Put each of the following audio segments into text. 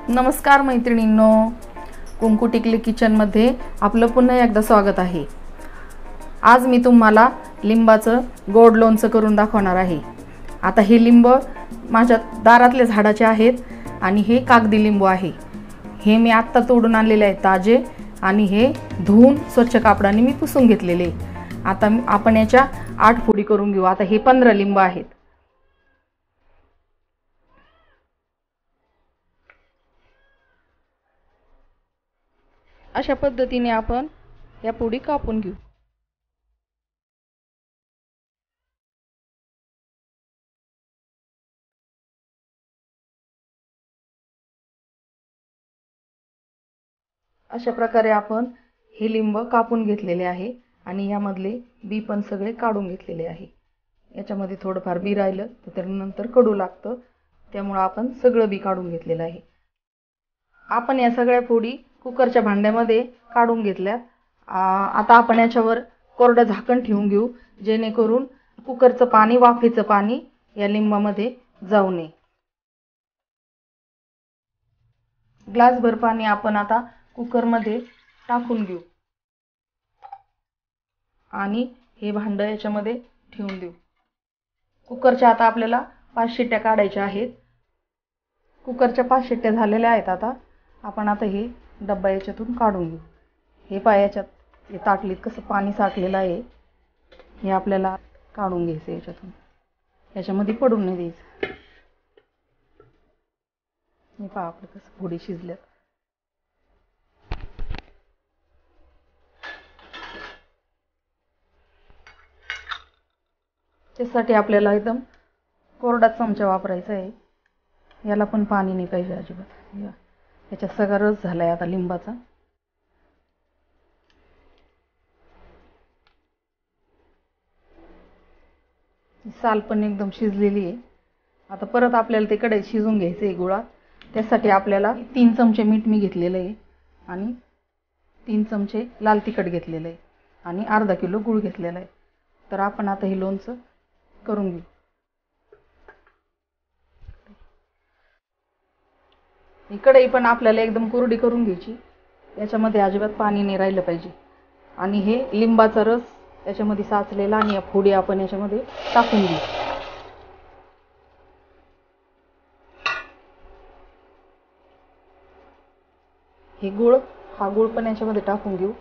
नमस्कार मैत्रिणींनो, कुंकू टिकली किचनमध्ये आपलं पुन्हा एकदा स्वागत आहे। आज मी तुम्हाला लिंबाचं गोड लोणचं करून दाखवणार आहे। आता हे लिंब माझ्या दारातले झाडाचे आहेत आणि हे कागदी लिंबू आहे। हे मी आत्ता तोडून आणलेले आहेत ताजे आणि हे धुवून स्वच्छ कापडाने मी पुसून घेतलेले। आता आपण याच्या 8 फोडी करून घेऊ। आता हे 15 लिंब आहेत। अशा पद्धतीने आपण या फोडी कापून घेऊ। अशा प्रकारे आपण हे लिंब कापून घेतलेले आहे आणि यामधले बी पण सगळे काढून घेतलेले आहे। याच्यामध्ये थोडंफार बी राहिलं तर त्यानंतर कडू लागतं, त्यामुळे आपण सगळं बी काढून घेतलेलं आहे। आपण या सगळ्या फोडी कुकरच्या भांड्यामध्ये काढून घेतल्यात। आता आपण याच्यावर कोरडं झाकण ठेवून घेऊ, जेणेकरून कुकरचं पाणी, वाफेचं पाणी या लिंबामध्ये जाऊ नये। ग्लासभर पाणी आपण आता कुकरमध्ये टाकून घेऊ आणि हे भांडं याच्यामध्ये ठेवून देऊ। कुकरच्या आता आपल्याला 5 शिट्ट्या काढायच्या आहेत। कुकरच्या 5 शिट्ट्या झालेल्या आहेत। आपण आता हे डब्बा याच्यातून काढून घेऊ। हे पहा, याच्यात ताटलीत कसं पाणी साठलेलं आहे, हे आपल्याला काढून घ्यायचं याच्यातून। याच्यामध्ये पडून नाही द्यायचं। हे पहा आपलं कसं फोडी शिजल्यात। त्यासाठी आपल्याला एकदम कोरडा चमचा वापरायचा आहे। याला पण पाणी नाही पाहिजे अजिबात। याच्यात सगळा रस झालाय आता लिंबाचा। साल पण एकदम शिजलेली आहे। आता परत आपल्याला ते कढईत शिजून घ्यायचं आहे गुळात। त्यासाठी आपल्याला 3 चमचे मीठ मी घेतलेलं आहे आणि 3 चमचे लाल तिखट घेतलेलं आहे आणि अर्धा किलो गूळ घेतलेला आहे। तर आपण आता हे लोणचं करून घेऊ। ही कढई पण आपल्याला एकदम कोरडी करून घ्यायची। याच्यामध्ये अजिबात पाणी नाही राहिलं पाहिजे आणि हे लिंबाचा रस याच्यामध्ये साचलेला आणि या फोडी आपण याच्यामध्ये टाकून घेऊ। हे हा गूळ पण याच्यामध्ये टाकून घेऊ।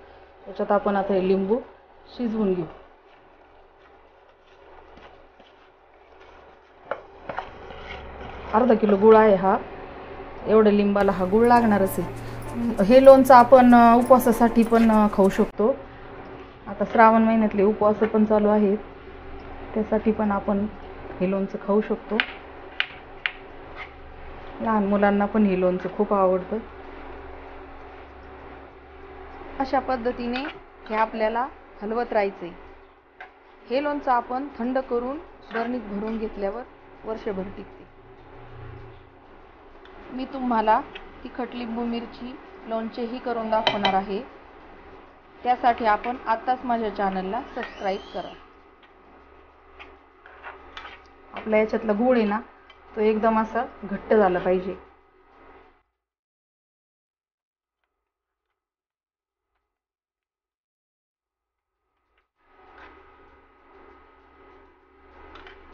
याच्यात आपण आता हे लिंबू शिजवून घेऊ। अर्धा किलो गूळ आहे हा। एवढ्या लिंबाला हा गूळ लागणारच आहे। हे लोणचं आपण उपवासासाठी पण खाऊ शकतो। आता श्रावण महिन्यातले उपवास पण चालू आहेत, त्यासाठी पण आपण हे लोणचं खाऊ शकतो। लहान मुलांना पण हे लोणचं खूप आवडतं। अशा पद्धतीने हे आपल्याला हलवत राहायचंय। हे लोणचं आपण थंड करून बरणीत भरून घेतल्यावर वर्षभर टिकते। मी तुम्हाला तिखट लिंबू मिरची लोणचेही करून दाखवणार आहे। त्यासाठी आपण आताच माझ्या चॅनलला सबस्क्राईब करा। आपल्या याच्यातला गूळ आहे ना, तो एकदम असा घट्ट झाला पाहिजे।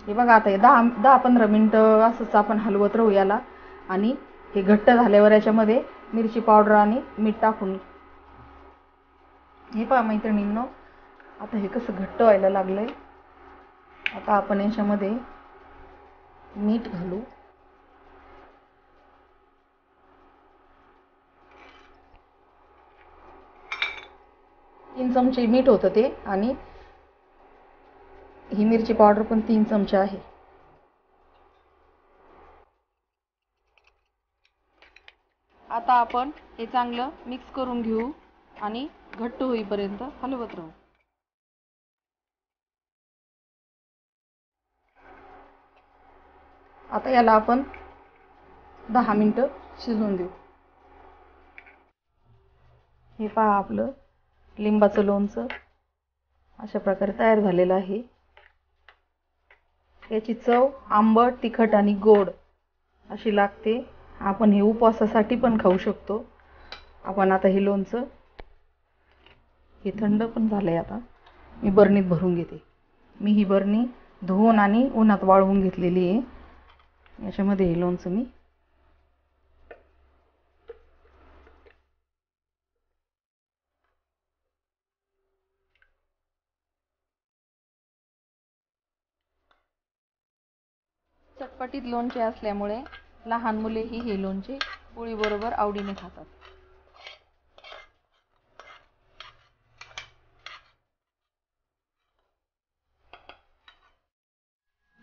हे बघा, आता 10-15 मिनिटं असंच आपण हलवत राहू याला आणि हे घट्ट झाल्यावर याच्यामध्ये मिरची पावडर आणि मीठ टाकून। हे पहा मैत्रिणींनो, आता हे कसं घट्ट व्हायला लागलंय। आता आपण याच्यामध्ये मीठ घालू। तीन चमचे मीठ होतं ते आणि ही मिरची पावडर पण 3 चमचे आहे। आता आपण हे चांगलं मिक्स करून घेऊ आणि घट्ट होईपर्यंत हलवत राहू। आता याला आपण 10 मिनिटं शिजवून देऊ। हे पहा, आपलं लिंबाचं लोणचं अशा प्रकारे तयार झालेलं आहे। याची चव आंबट, तिखट आणि गोड अशी लागते आपण हे उपवासासाठी पण खाऊ शकतो. आपण आता हे लोणचं, हे थंड पण झालंय. आता मी बरणीत भरून घेते. मी ही बरणी धुवून आणि उन्हात वाळवून घेतलेली आहे. याच्यामध्ये हे लोणचं मी चटपटीत लोणचे असल्यामुळे लहान मुलेही हे लोणचे पोळीबरोबर आवडीने खातात.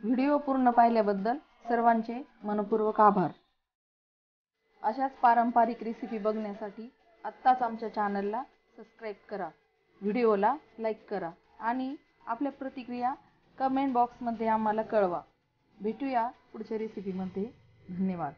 व्हिडिओ पूर्ण पाहिल्याबद्दल सर्वांचे मनपूर्वक आभार. अशाच पारंपरिक रेसिपी बघण्यासाठी आत्ताच आमच्या चॅनलला सबस्क्राईब करा, व्हिडिओला लाईक करा आणि आपल्या प्रतिक्रिया कमेंट बॉक्समध्ये आम्हाला कळवा. भेटूया पुढच्या रेसिपीमध्ये. धन्यवाद.